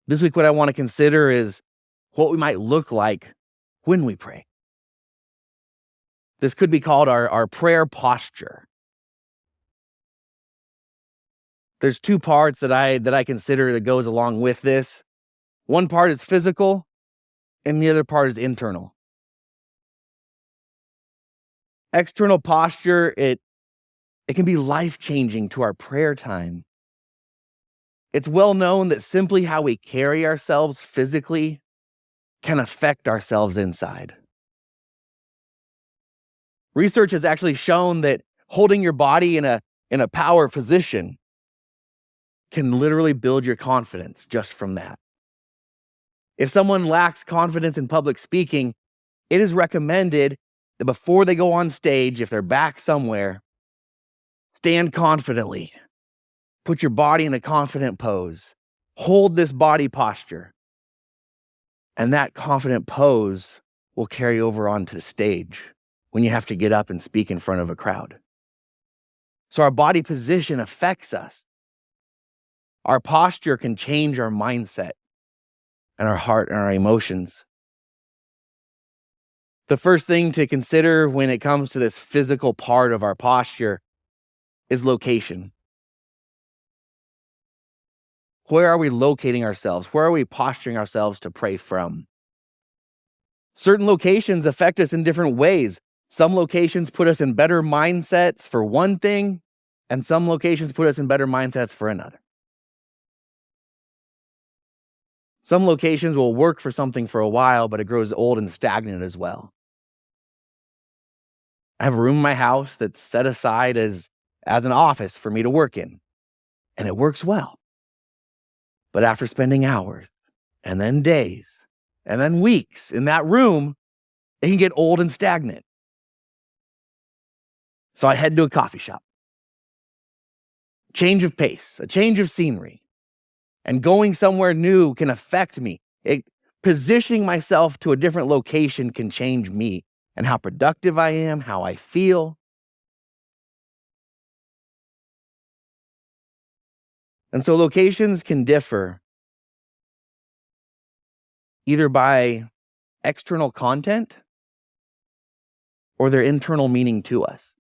This week, what I want to consider is what we might look like when we pray. This could be called our prayer posture. There's two parts that I consider that goes along with this. One part is physical, and the other part is internal. External posture, it can be life-changing to our prayer time. It's well known that simply how we carry ourselves physically can affect ourselves inside. Research has actually shown that holding your body in a power position can literally build your confidence just from that. If someone lacks confidence in public speaking, it is recommended that before they go on stage, if they're back somewhere, stand confidently. Put your body in a confident pose. Hold this body posture. And that confident pose will carry over onto the stage when you have to get up and speak in front of a crowd. So our body position affects us. Our posture can change our mindset and our heart and our emotions. The first thing to consider when it comes to this physical part of our posture is location. Where are we locating ourselves? Where are we posturing ourselves to pray from? Certain locations affect us in different ways. Some locations put us in better mindsets for one thing, and some locations put us in better mindsets for another. Some locations will work for something for a while, but it grows old and stagnant as well. I have a room in my house that's set aside as an office for me to work in, and it works well. But after spending hours, and then days, and then weeks in that room, it can get old and stagnant. So I head to a coffee shop. Change of pace, a change of scenery. And going somewhere new can affect me. Positioning myself to a different location can change me and how productive I am, how I feel. And so locations can differ either by external content or their internal meaning to us.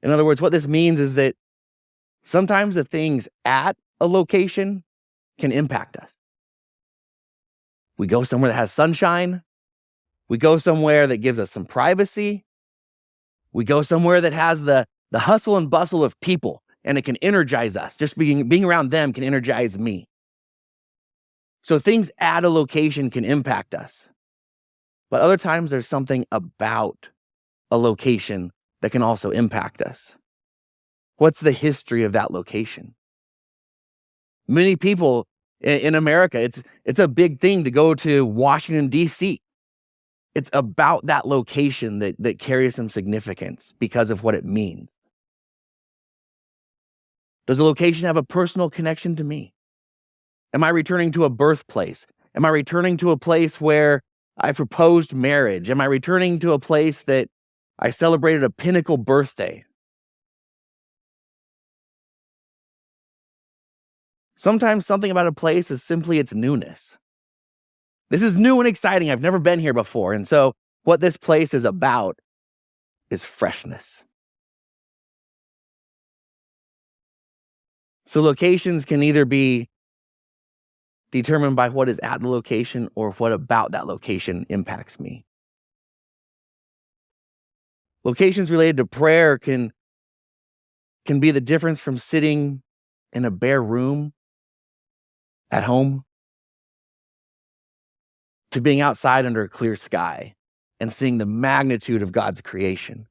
In other words, what this means is that sometimes the things at a location can impact us. We go somewhere that has sunshine. We go somewhere that gives us some privacy. We go somewhere that has the hustle and bustle of people, and it can energize us. Just being around them can energize me. So things at a location can impact us. But other times there's something about a location that can also impact us. What's the history of that location? Many people in America, it's a big thing to go to Washington, D.C. It's about that location that carries some significance because of what it means. Does the location have a personal connection to me? Am I returning to a birthplace? Am I returning to a place where I proposed marriage? Am I returning to a place that I celebrated a pinnacle birthday? Sometimes something about a place is simply its newness. This is new and exciting. I've never been here before. And so what this place is about is freshness. So locations can either be determined by what is at the location or what about that location impacts me. Locations related to prayer can be the difference from sitting in a bare room at home to being outside under a clear sky and seeing the magnitude of God's creation.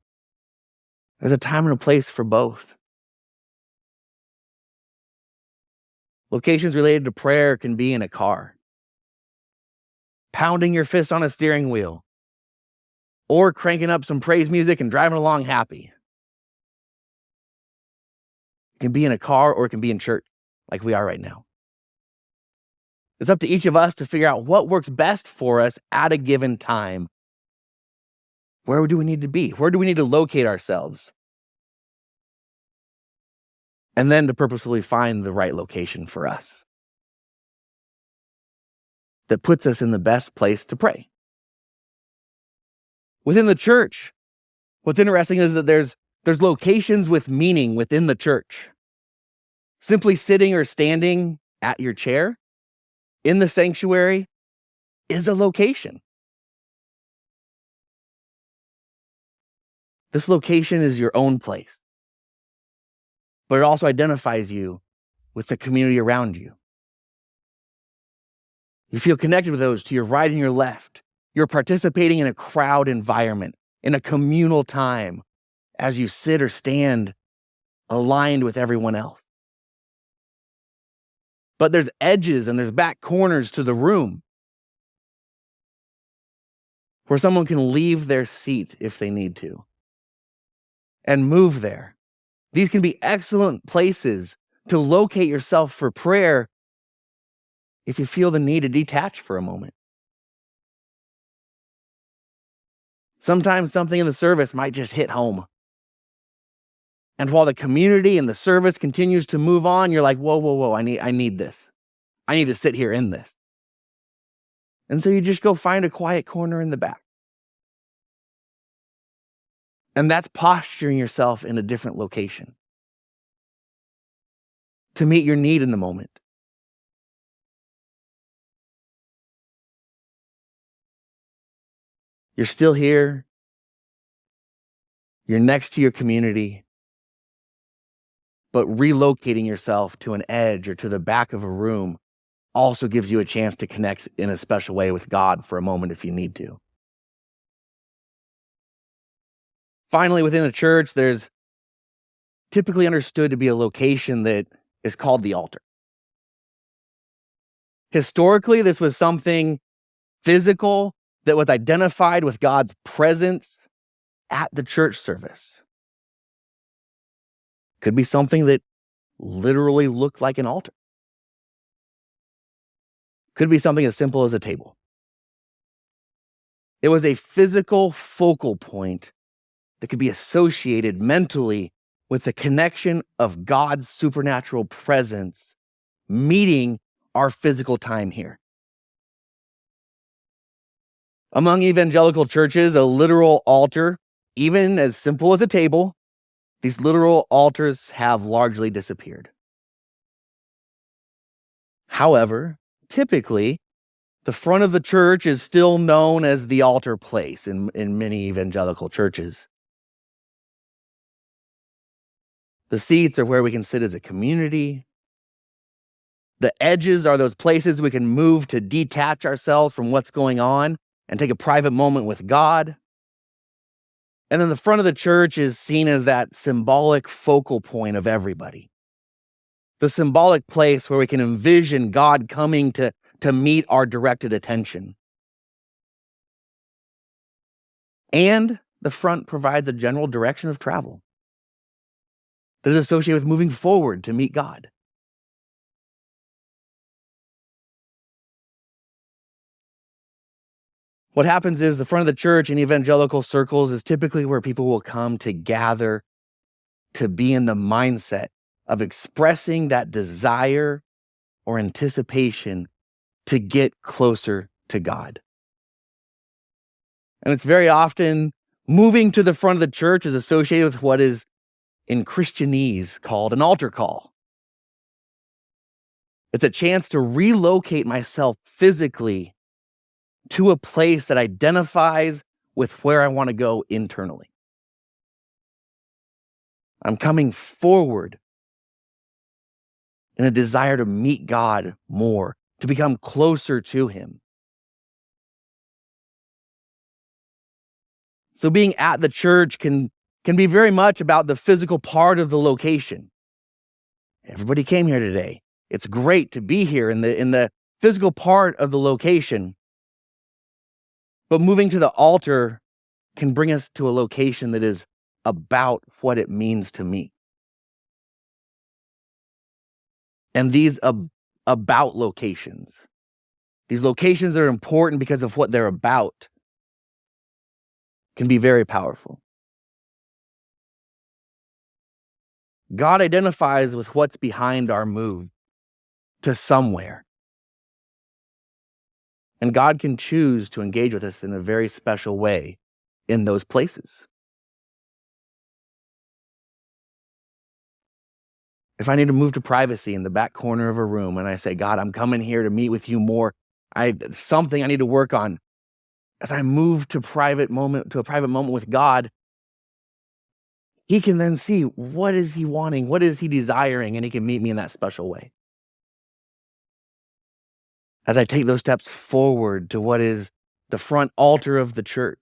There's a time and a place for both. Locations related to prayer can be in a car, pounding your fist on a steering wheel, or cranking up some praise music and driving along happy. It can be in a car or it can be in church like we are right now. It's up to each of us to figure out what works best for us at a given time. Where do we need to be? Where do we need to locate ourselves? And then to purposefully find the right location for us. that puts us in the best place to pray. Within the church, what's interesting is that there's locations with meaning within the church. Simply sitting or standing at your chair in the sanctuary is a location. This location is your own place, but it also identifies you with the community around you. You feel connected with those to your right and your left. You're participating in a crowd environment, in a communal time, as you sit or stand aligned with everyone else. But there's edges and there's back corners to the room where someone can leave their seat if they need to and move there. These can be excellent places to locate yourself for prayer if you feel the need to detach for a moment. Sometimes something in the service might just hit home. And while the community and the service continues to move on, you're like, whoa, I need this. I need to sit here in this. And so you just go find a quiet corner in the back. And that's posturing yourself in a different location to meet your need in the moment. You're still here. You're next to your community. But relocating yourself to an edge or to the back of a room also gives you a chance to connect in a special way with God for a moment if you need to. Finally, within the church, there's typically understood to be a location that is called the altar. Historically, this was something physical that was identified with God's presence at the church service. Could be something that literally looked like an altar. Could be something as simple as a table. It was a physical focal point that could be associated mentally with the connection of God's supernatural presence meeting our physical time here. Among evangelical churches, a literal altar, even as simple as a table, these literal altars have largely disappeared. However, typically, the front of the church is still known as the altar place in many evangelical churches. The seats are where we can sit as a community. The edges are those places we can move to detach ourselves from what's going on and take a private moment with God. And then the front of the church is seen as that symbolic focal point of everybody. The symbolic place where we can envision God coming to meet our directed attention. And the front provides a general direction of travel that is associated with moving forward to meet God. What happens is the front of the church in evangelical circles is typically where people will come to gather to be in the mindset of expressing that desire or anticipation to get closer to God. And it's very often moving to the front of the church is associated with what is in Christianese called an altar call. It's a chance to relocate myself physically to a place that identifies with where I want to go internally. I'm coming forward in a desire to meet God more, to become closer to Him. So being at the church can be very much about the physical part of the location. Everybody came here today. It's great to be here in the physical part of the location. But moving to the altar can bring us to a location that is about what it means to me. And these about locations, these locations are important because of what they're about, can be very powerful. God identifies with what's behind our move to somewhere. And God can choose to engage with us in a very special way in those places. If I need to move to privacy in the back corner of a room and I say, God, I'm coming here to meet with you more, something I need to work on. As I move to a private moment with God, he can then see, what is he wanting? What is he desiring? And he can meet me in that special way. As I take those steps forward to what is the front altar of the church,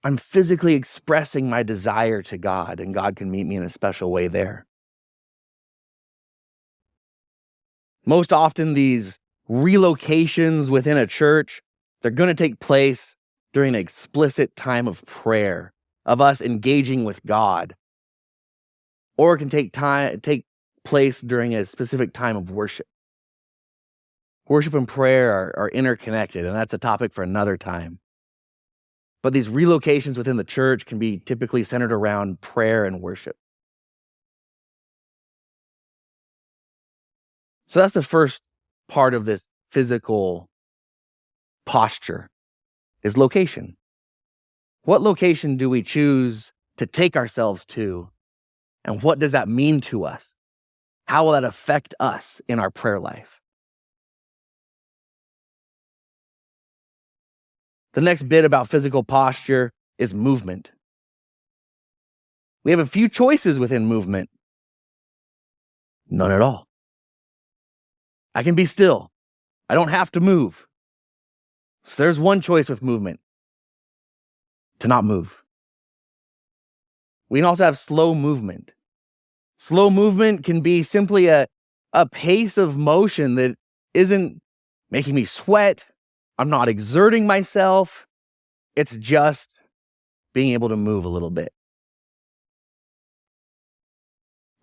I'm physically expressing my desire to God, and God can meet me in a special way there. Most often, these relocations within a church, they're going to take place during an explicit time of prayer, of us engaging with God, or it can take place during a specific time of worship. Worship and prayer are interconnected, and that's a topic for another time. But these relocations within the church can be typically centered around prayer and worship. So that's the first part of this physical posture, is location. What location do we choose to take ourselves to? And what does that mean to us? How will that affect us in our prayer life? The next bit about physical posture is movement. We have a few choices within movement. None at all. I can be still. I don't have to move. So there's one choice with movement: to not move. We can also have slow movement. Slow movement can be simply a pace of motion that isn't making me sweat. I'm not exerting myself. It's just being able to move a little bit.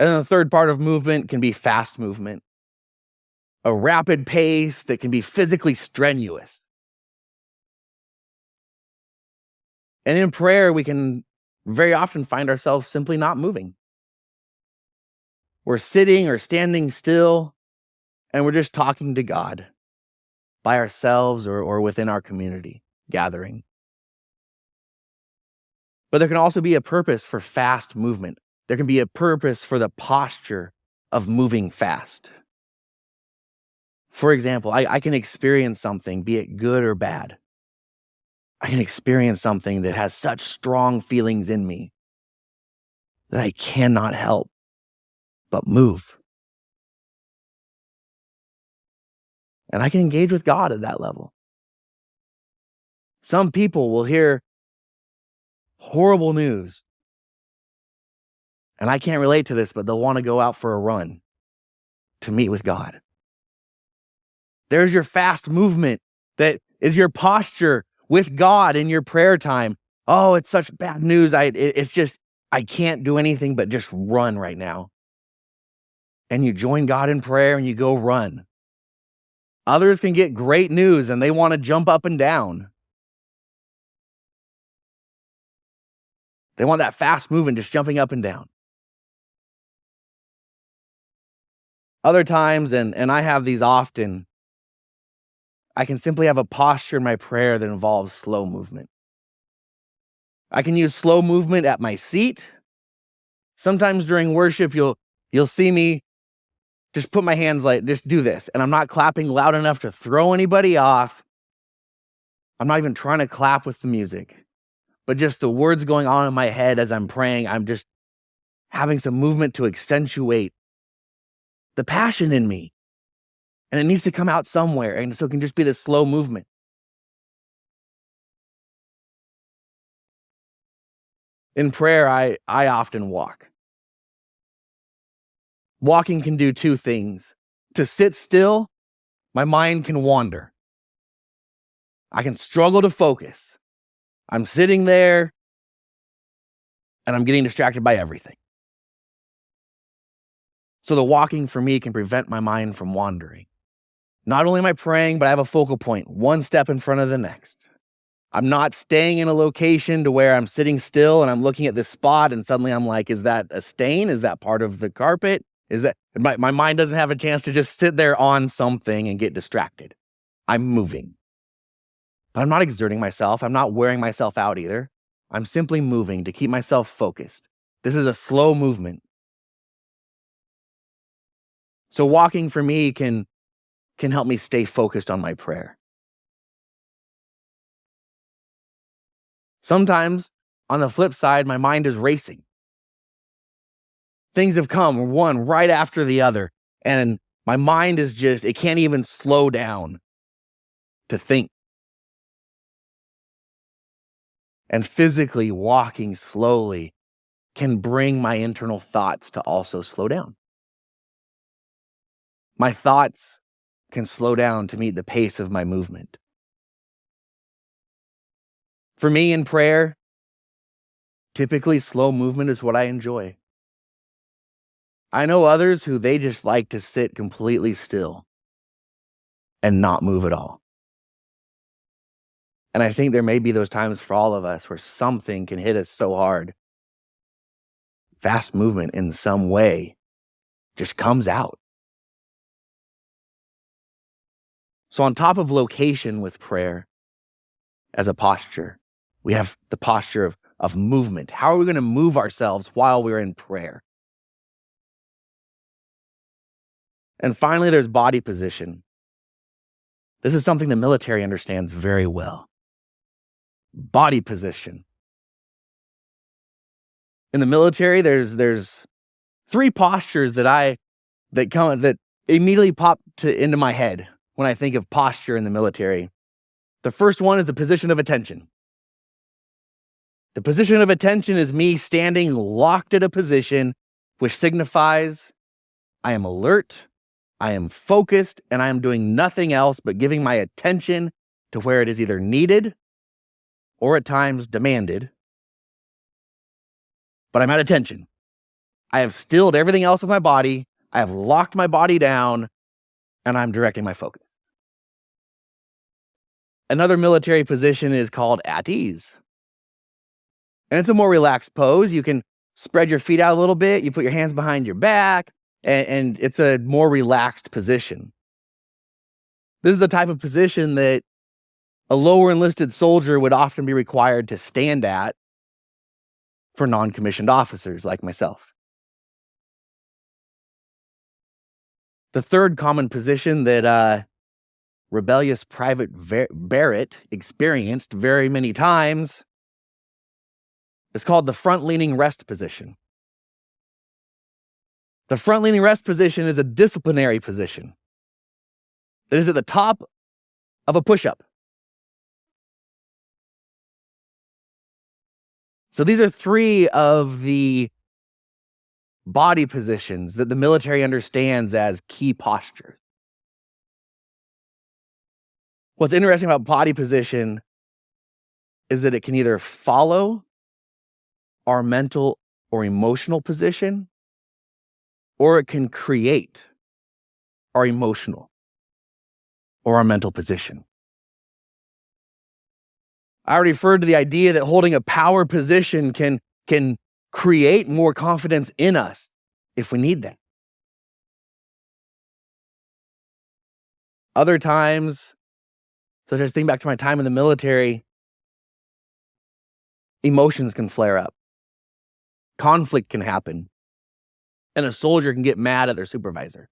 And then the third part of movement can be fast movement, a rapid pace that can be physically strenuous. And in prayer, we can very often find ourselves simply not moving. We're sitting or standing still, and we're just talking to God by ourselves or within our community gathering. But there can also be a purpose for fast movement. There can be a purpose for the posture of moving fast. For example, I can experience something, be it good or bad. I can experience something that has such strong feelings in me that I cannot help but move. And I can engage with God at that level. Some people will hear horrible news, and I can't relate to this, but they'll want to go out for a run to meet with God. There's your fast movement that is your posture with God in your prayer time. Oh, it's such bad news. It's just, I can't do anything but just run right now. And you join God in prayer and you go run. Others can get great news and they want to jump up and down. They want that fast movement, just jumping up and down. Other times, and I have these often, I can simply have a posture in my prayer that involves slow movement. I can use slow movement at my seat. Sometimes during worship, you'll see me just put my hands like, just do this. And I'm not clapping loud enough to throw anybody off. I'm not even trying to clap with the music, but just the words going on in my head as I'm praying. I'm just having some movement to accentuate the passion in me. And it needs to come out somewhere. And so it can just be this slow movement. In prayer, I often walk. Walking can do two things. To sit still, my mind can wander. I can struggle to focus. I'm sitting there and I'm getting distracted by everything. So the walking for me can prevent my mind from wandering. Not only am I praying, but I have a focal point, one step in front of the next. I'm not staying in a location to where I'm sitting still and I'm looking at this spot and suddenly I'm like, is that a stain? Is that part of the carpet? Is that my mind doesn't have a chance to just sit there on something and get distracted. I'm moving. But I'm not exerting myself. I'm not wearing myself out either. I'm simply moving to keep myself focused. This is a slow movement. So walking for me can help me stay focused on my prayer. Sometimes, on the flip side, my mind is racing. Things have come one right after the other, and my mind is just, it can't even slow down to think. And physically walking slowly can bring my internal thoughts to also slow down. My thoughts can slow down to meet the pace of my movement. For me in prayer, typically slow movement is what I enjoy. I know others who they just like to sit completely still and not move at all. And I think there may be those times for all of us where something can hit us so hard. Fast movement in some way just comes out. So on top of location with prayer as a posture, we have the posture of movement. How are we going to move ourselves while we're in prayer? And finally, there's body position. This is something the military understands very well. Body position. In the military, there's three postures that immediately pop into my head when I think of posture in the military. The first one is the position of attention. The position of attention is me standing locked at a position which signifies I am alert, I am focused, and I am doing nothing else but giving my attention to where it is either needed or at times demanded. But I'm at attention. I have stilled everything else with my body. I have locked my body down, and I'm directing my focus. Another military position is called at ease. And it's a more relaxed pose. You can spread your feet out a little bit. You put your hands behind your back, and it's a more relaxed position. This is the type of position that a lower enlisted soldier would often be required to stand at for non-commissioned officers like myself. The third common position that rebellious Private Barrett experienced very many times is called the front-leaning rest position. The front-leaning rest position is a disciplinary position that is at the top of a push-up. So these are three of the body positions that the military understands as key postures. What's interesting about body position is that it can either follow our mental or emotional position, or it can create our emotional or our mental position. I already referred to the idea that holding a power position can create more confidence in us if we need that. Other times, such as think back to my time in the military, emotions can flare up. Conflict can happen. And a soldier can get mad at their supervisor.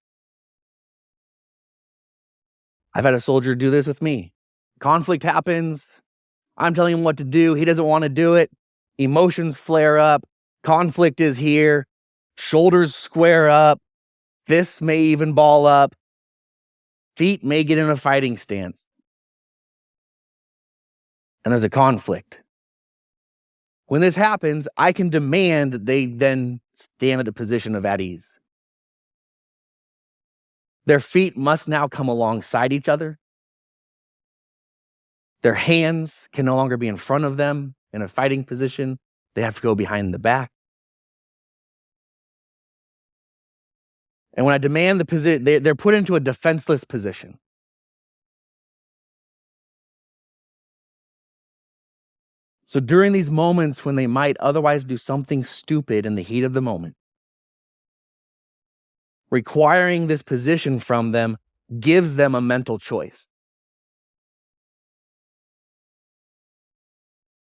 I've had a soldier do this with me. Conflict happens. I'm telling him what to do. He doesn't want to do it. Emotions flare up. Conflict is here. Shoulders square up. Fists may even ball up. Feet may get in a fighting stance. And there's a conflict. When this happens, I can demand that they then stand at the position of at ease. Their feet must now come alongside each other. Their hands can no longer be in front of them in a fighting position. They have to go behind the back. And when I demand the position, they're put into a defenseless position. So during these moments when they might otherwise do something stupid in the heat of the moment, requiring this position from them gives them a mental choice.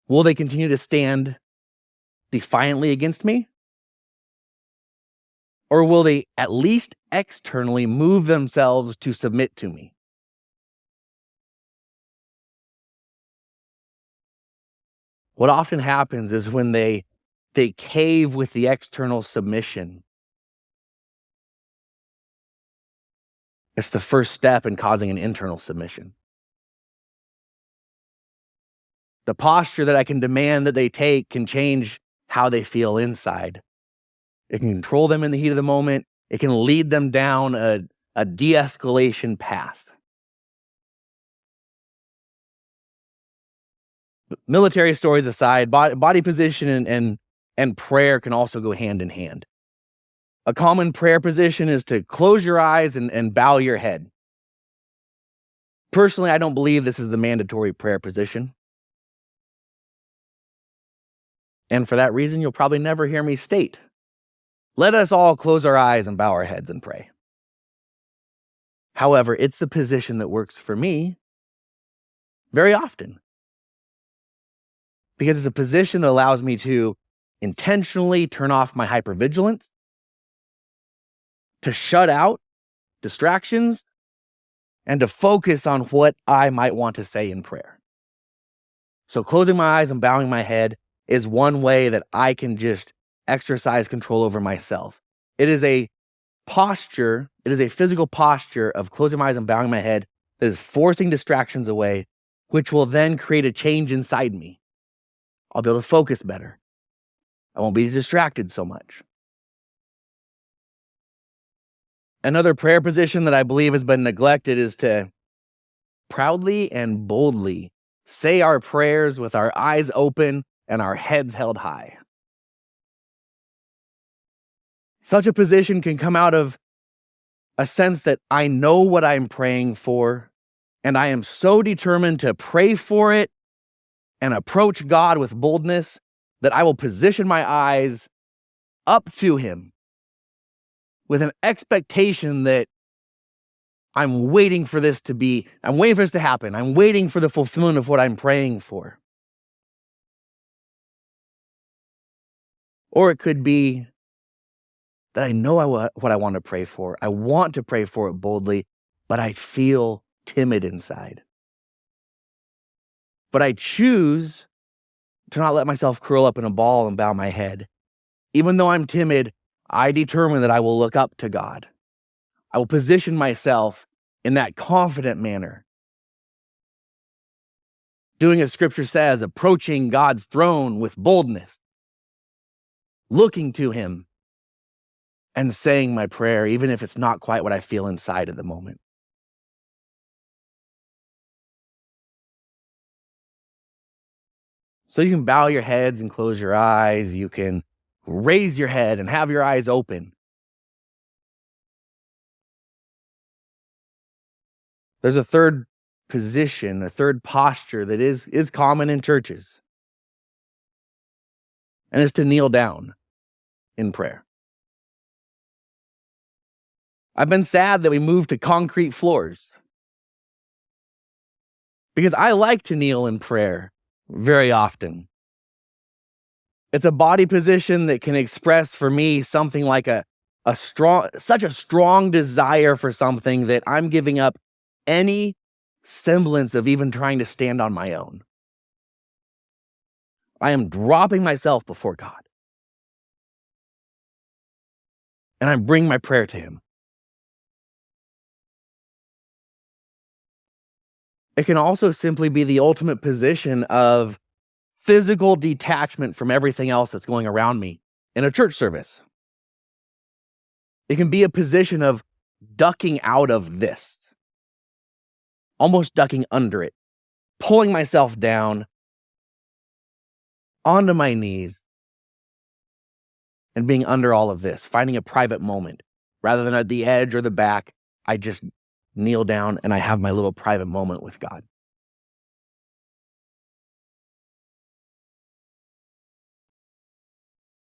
Will they continue to stand defiantly against me? Or will they at least externally move themselves to submit to me? What often happens is when they cave with the external submission, it's the first step in causing an internal submission. The posture that I can demand that they take can change how they feel inside. It can control them in the heat of the moment. It can lead them down a de-escalation path. Military stories aside, body position and prayer can also go hand in hand. A common prayer position is to close your eyes and bow your head. Personally, I don't believe this is the mandatory prayer position. And for that reason, you'll probably never hear me state, let us all close our eyes and bow our heads and pray. However, it's the position that works for me very often, because it's a position that allows me to intentionally turn off my hypervigilance, to shut out distractions, and to focus on what I might want to say in prayer. So closing my eyes and bowing my head is one way that I can just exercise control over myself. It is a posture, it is a physical posture of closing my eyes and bowing my head that is forcing distractions away, which will then create a change inside me. I'll be able to focus better. I won't be distracted so much. Another prayer position that I believe has been neglected is to proudly and boldly say our prayers with our eyes open and our heads held high. Such a position can come out of a sense that I know what I'm praying for, and I am so determined to pray for it and approach God with boldness that I will position my eyes up to Him with an expectation that I'm waiting for this to happen. I'm waiting for the fulfillment of what I'm praying for. Or it could be that I know what I want to pray for. I want to pray for it boldly, but I feel timid inside. But I choose to not let myself curl up in a ball and bow my head. Even though I'm timid, I determine that I will look up to God. I will position myself in that confident manner. Doing as Scripture says, approaching God's throne with boldness, looking to Him, and saying my prayer, even if it's not quite what I feel inside at the moment. So you can bow your heads and close your eyes. You can raise your head and have your eyes open. There's a third position, a third posture that is common in churches. And it's to kneel down in prayer. I've been sad that we moved to concrete floors, because I like to kneel in prayer very often. It's a body position that can express for me something like such a strong desire for something that I'm giving up any semblance of even trying to stand on my own. I am dropping myself before God. And I bring my prayer to Him. It can also simply be the ultimate position of physical detachment from everything else that's going around me in a church service. It can be a position of ducking out of this, almost ducking under it, pulling myself down onto my knees and being under all of this, finding a private moment. Rather than at the edge or the back, I just kneel down and I have my little private moment with God.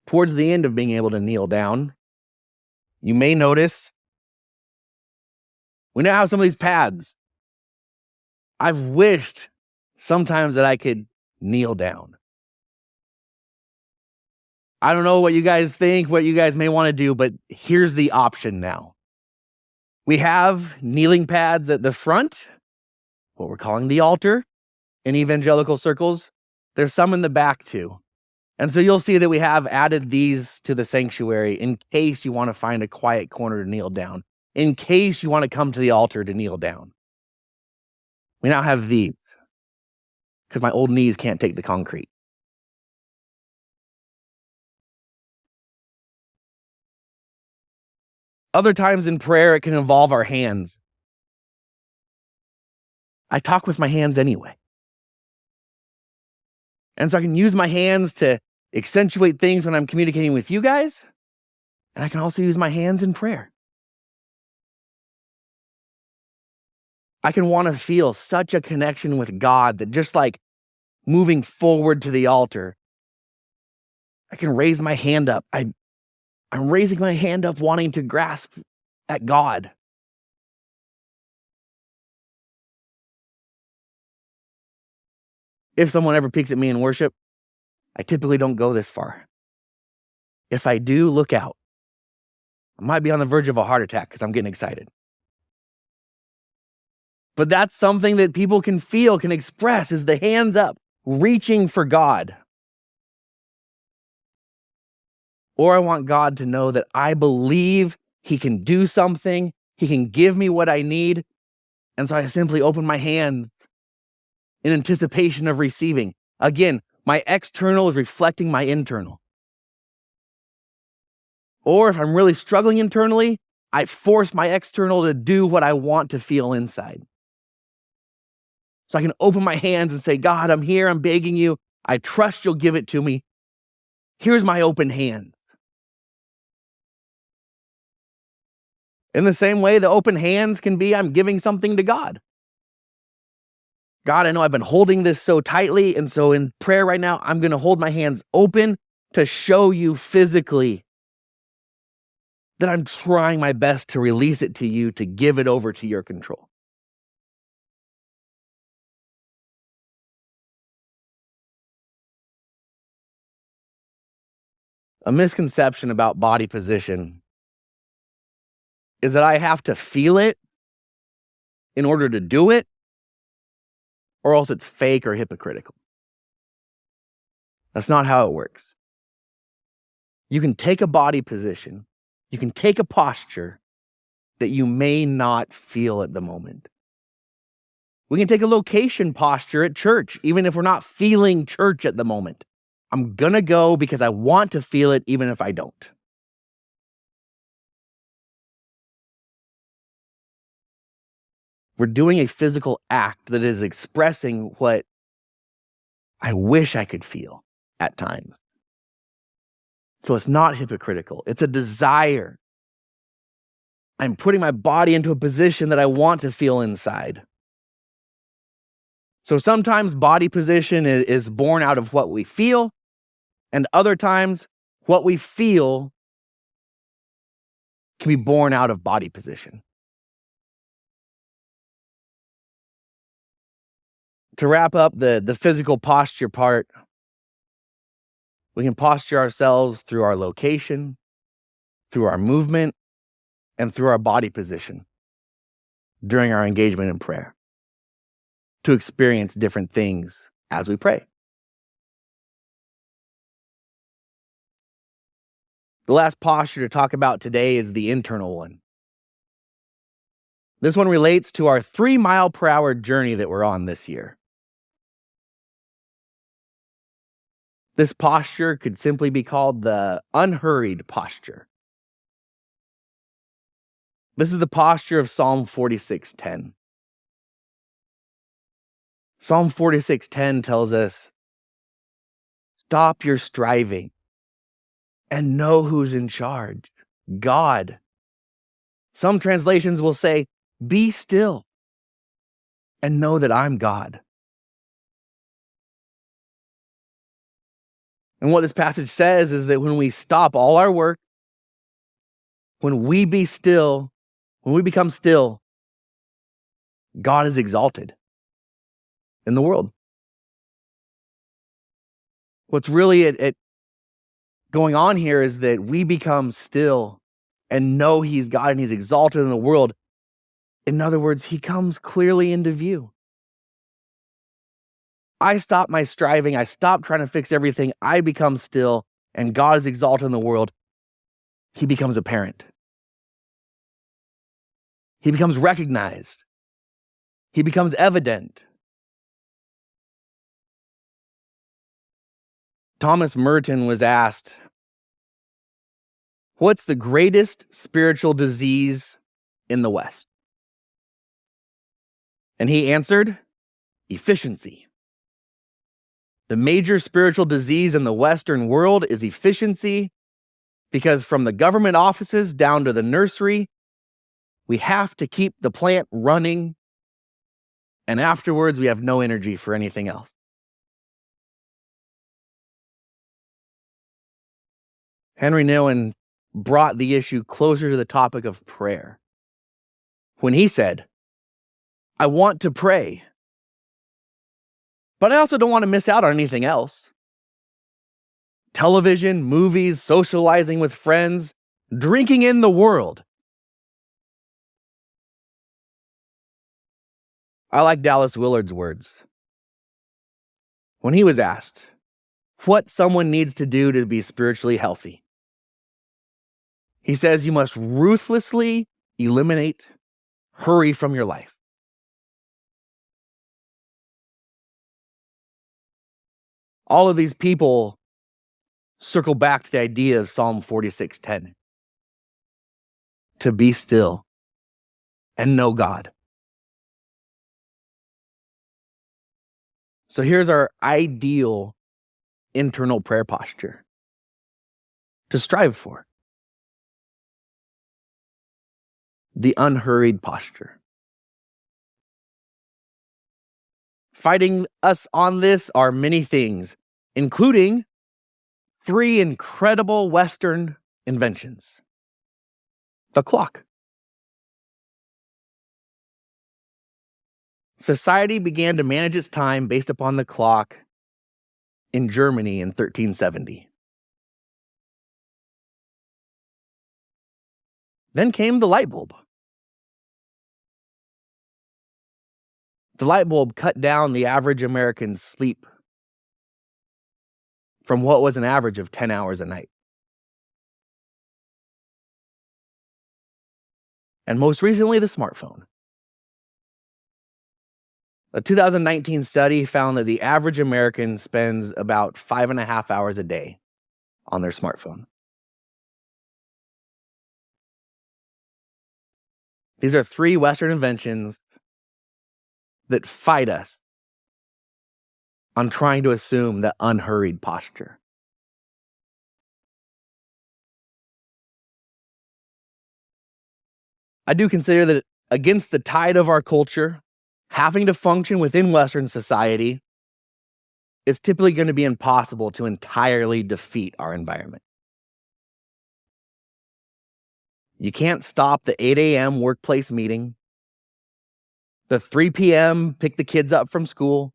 Towards the end of being able to kneel down, you may notice we now have some of these pads. I've wished sometimes that I could kneel down. I don't know what you guys think, what you guys may want to do, but here's the option now. We have kneeling pads at the front, what we're calling the altar in evangelical circles. There's some in the back too. And so you'll see that we have added these to the sanctuary in case you want to find a quiet corner to kneel down, in case you want to come to the altar to kneel down. We now have these because my old knees can't take the concrete. Other times in prayer, it can involve our hands. I talk with my hands anyway. And so I can use my hands to accentuate things when I'm communicating with you guys. And I can also use my hands in prayer. I can want to feel such a connection with God that just like moving forward to the altar, I can raise my hand up. I'm raising my hand up wanting to grasp at God. If someone ever peeks at me in worship, I typically don't go this far. If I do, look out. I might be on the verge of a heart attack because I'm getting excited. But that's something that people can feel, can express, is the hands up, reaching for God. Or I want God to know that I believe He can do something, He can give me what I need. And so I simply open my hands in anticipation of receiving. Again, my external is reflecting my internal. Or if I'm really struggling internally, I force my external to do what I want to feel inside. So I can open my hands and say, God, I'm here, I'm begging you. I trust you'll give it to me. Here's my open hands. In the same way, the open hands can be, I'm giving something to God. God, I know I've been holding this so tightly, and so in prayer right now, I'm going to hold my hands open to show you physically that I'm trying my best to release it to you, to give it over to your control. A misconception about body position is that I have to feel it in order to do it, or else it's fake or hypocritical. That's not how it works. You can take a body position, you can take a posture that you may not feel at the moment. We can take a location posture at church, even if we're not feeling church at the moment. I'm gonna go because I want to feel it, even if I don't. We're doing a physical act that is expressing what I wish I could feel at times. So it's not hypocritical. It's a desire. I'm putting my body into a position that I want to feel inside. So sometimes body position is born out of what we feel, and other times what we feel can be born out of body position. To wrap up the physical posture part, we can posture ourselves through our location, through our movement, and through our body position during our engagement in prayer to experience different things as we pray. The last posture to talk about today is the internal one. This one relates to our 3-mile-per-hour journey that we're on this year. This posture could simply be called the unhurried posture. This is the posture of Psalm 46:10. Psalm 46:10 tells us, stop your striving and know who's in charge, God. Some translations will say, be still and know that I'm God. And what this passage says is that when we stop all our work, when we be still, when we become still, God is exalted in the world. What's really going on here is that we become still and know he's God and he's exalted in the world. In other words, he comes clearly into view. I stop my striving. I stop trying to fix everything. I become still, and God is exalted in the world. He becomes apparent. He becomes recognized. He becomes evident. Thomas Merton was asked, "What's the greatest spiritual disease in the West?" And he answered, "Efficiency. The major spiritual disease in the Western world is efficiency, because from the government offices down to the nursery, we have to keep the plant running, and afterwards we have no energy for anything else." Henry Nouwen brought the issue closer to the topic of prayer when he said, "I want to pray, but I also don't want to miss out on anything else. Television, movies, socializing with friends, drinking in the world." I like Dallas Willard's words. When he was asked what someone needs to do to be spiritually healthy, he says you must ruthlessly eliminate hurry from your life. All of these people circle back to the idea of Psalm 46:10. To be still and know God. So here's our ideal internal prayer posture to strive for. The unhurried posture. Fighting us on this are many things, including 3 incredible Western inventions. The clock. Society began to manage its time based upon the clock in Germany in 1370. Then came the light bulb. The light bulb cut down the average American's sleep from what was an average of 10 hours a night. And most recently, the smartphone. A 2019 study found that the average American spends about 5.5 hours a day on their smartphone. These are 3 Western inventions that fight us on trying to assume the unhurried posture. I do consider that against the tide of our culture, having to function within Western society is typically going to be impossible to entirely defeat our environment. You can't stop the 8 a.m. workplace meeting, the 3 p.m. pick the kids up from school,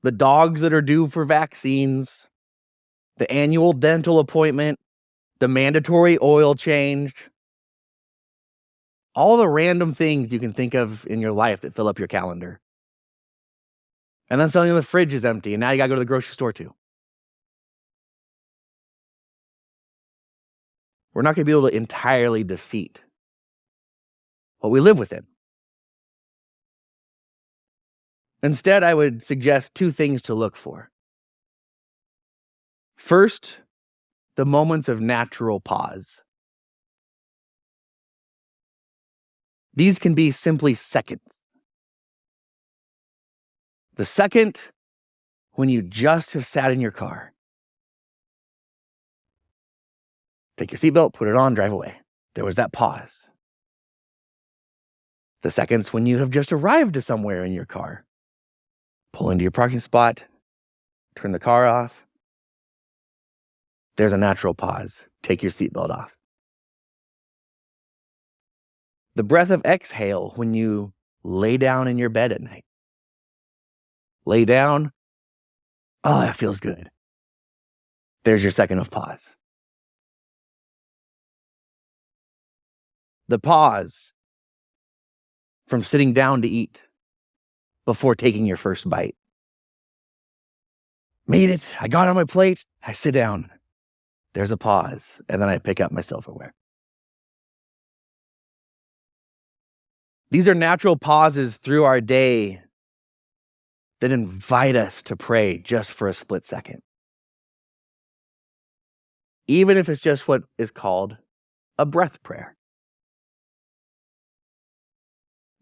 the dogs that are due for vaccines, the annual dental appointment, the mandatory oil change, all the random things you can think of in your life that fill up your calendar. And then suddenly the fridge is empty, and now you gotta go to the grocery store too. We're not gonna be able to entirely defeat what we live within. Instead, I would suggest 2 things to look for. First, the moments of natural pause. These can be simply seconds. The second, when you just have sat in your car. Take your seatbelt, put it on, drive away. There was that pause. The second's when you have just arrived to somewhere in your car. Pull into your parking spot, turn the car off. There's a natural pause. Take your seatbelt off. The breath of exhale when you lay down in your bed at night. Lay down, Oh, that feels good. There's your second of pause. The pause from sitting down to eat before taking your first bite. Made it. I got on my plate. I sit down. There's a pause. And then I pick up my silverware. These are natural pauses through our day that invite us to pray just for a split second. Even if it's just what is called a breath prayer.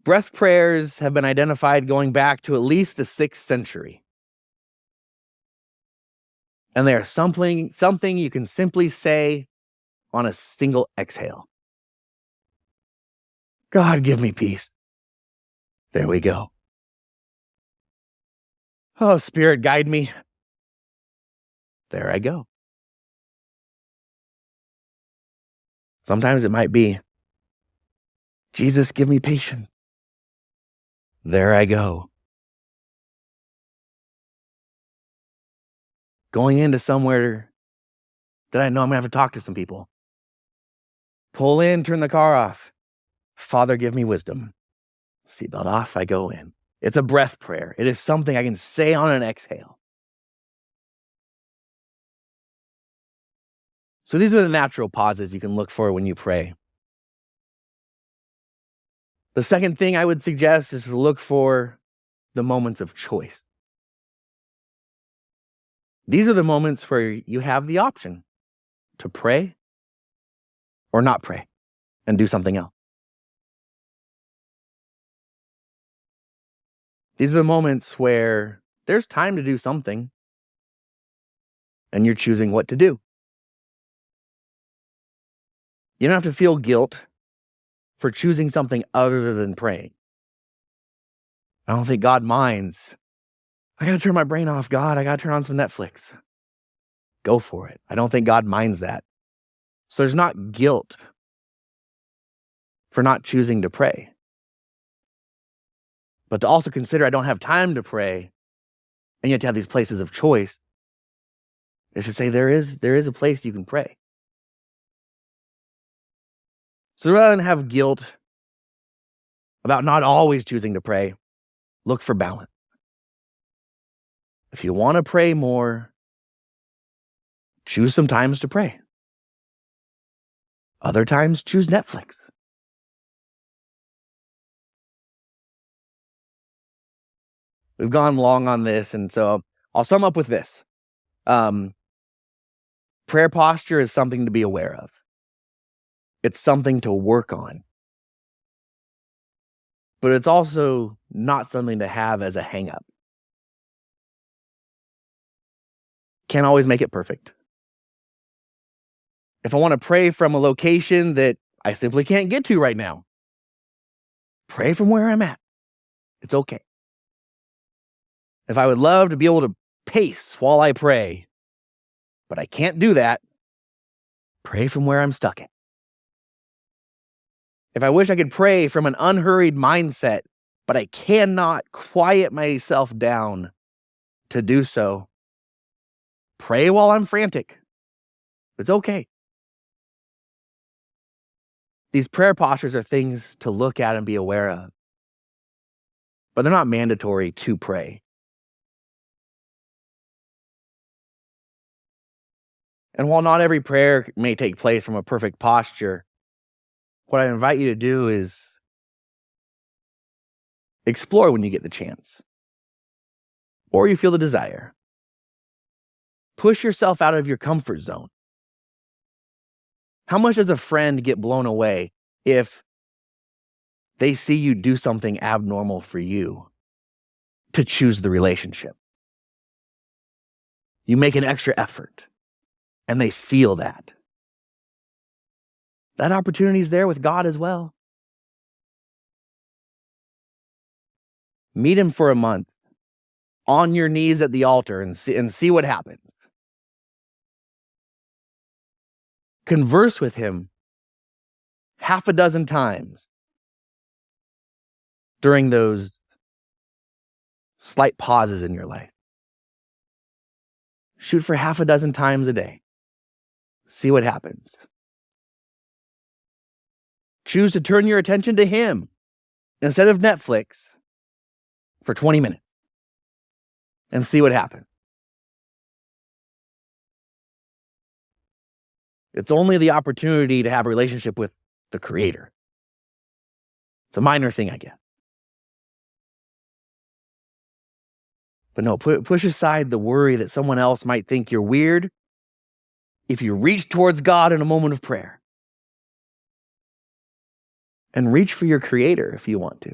Breath prayers have been identified going back to at least the 6th century. And they are something you can simply say on a single exhale. God, give me peace. There we go. Oh, Spirit, guide me. There I go. Sometimes it might be, Jesus, give me patience. There I go. Going into somewhere that I know I'm going to have to talk to some people. Pull in, turn the car off. Father, give me wisdom. Seatbelt off, I go in. It's a breath prayer. It is something I can say on an exhale. So these are the natural pauses you can look for when you pray. The second thing I would suggest is to look for the moments of choice. These are the moments where you have the option to pray or not pray and do something else. These are the moments where there's time to do something and you're choosing what to do. You don't have to feel guilt for choosing something other than praying. I don't think God minds. I got to turn my brain off, God. I got to turn on some Netflix. Go for it. I don't think God minds that. So there's not guilt for not choosing to pray. But to also consider I don't have time to pray, and yet to have these places of choice, is to say there is a place you can pray. So rather than have guilt about not always choosing to pray, look for balance. If you want to pray more, choose some times to pray. Other times, choose Netflix. We've gone long on this, and so I'll sum up with this. Prayer posture is something to be aware of. It's something to work on. But it's also not something to have as a hang-up. Can't always make it perfect. If I want to pray from a location that I simply can't get to right now, pray from where I'm at. It's okay. If I would love to be able to pace while I pray, but I can't do that, pray from where I'm stuck at. If I wish I could pray from an unhurried mindset, but I cannot quiet myself down to do so, pray while I'm frantic. It's okay. These prayer postures are things to look at and be aware of, but they're not mandatory to pray. And while not every prayer may take place from a perfect posture, what I invite you to do is explore when you get the chance, or you feel the desire. Push yourself out of your comfort zone. How much does a friend get blown away if they see you do something abnormal for you to choose the relationship? You make an extra effort, and they feel that. That opportunity is there with God as well. Meet him for a month on your knees at the altar and see what happens. Converse with him half a dozen times during those slight pauses in your life. Shoot for half a dozen times a day. See what happens. Choose to turn your attention to him instead of Netflix for 20 minutes and see what happens. It's only the opportunity to have a relationship with the Creator. It's a minor thing, I guess. But no, push aside the worry that someone else might think you're weird if you reach towards God in a moment of prayer. And reach for your Creator if you want to.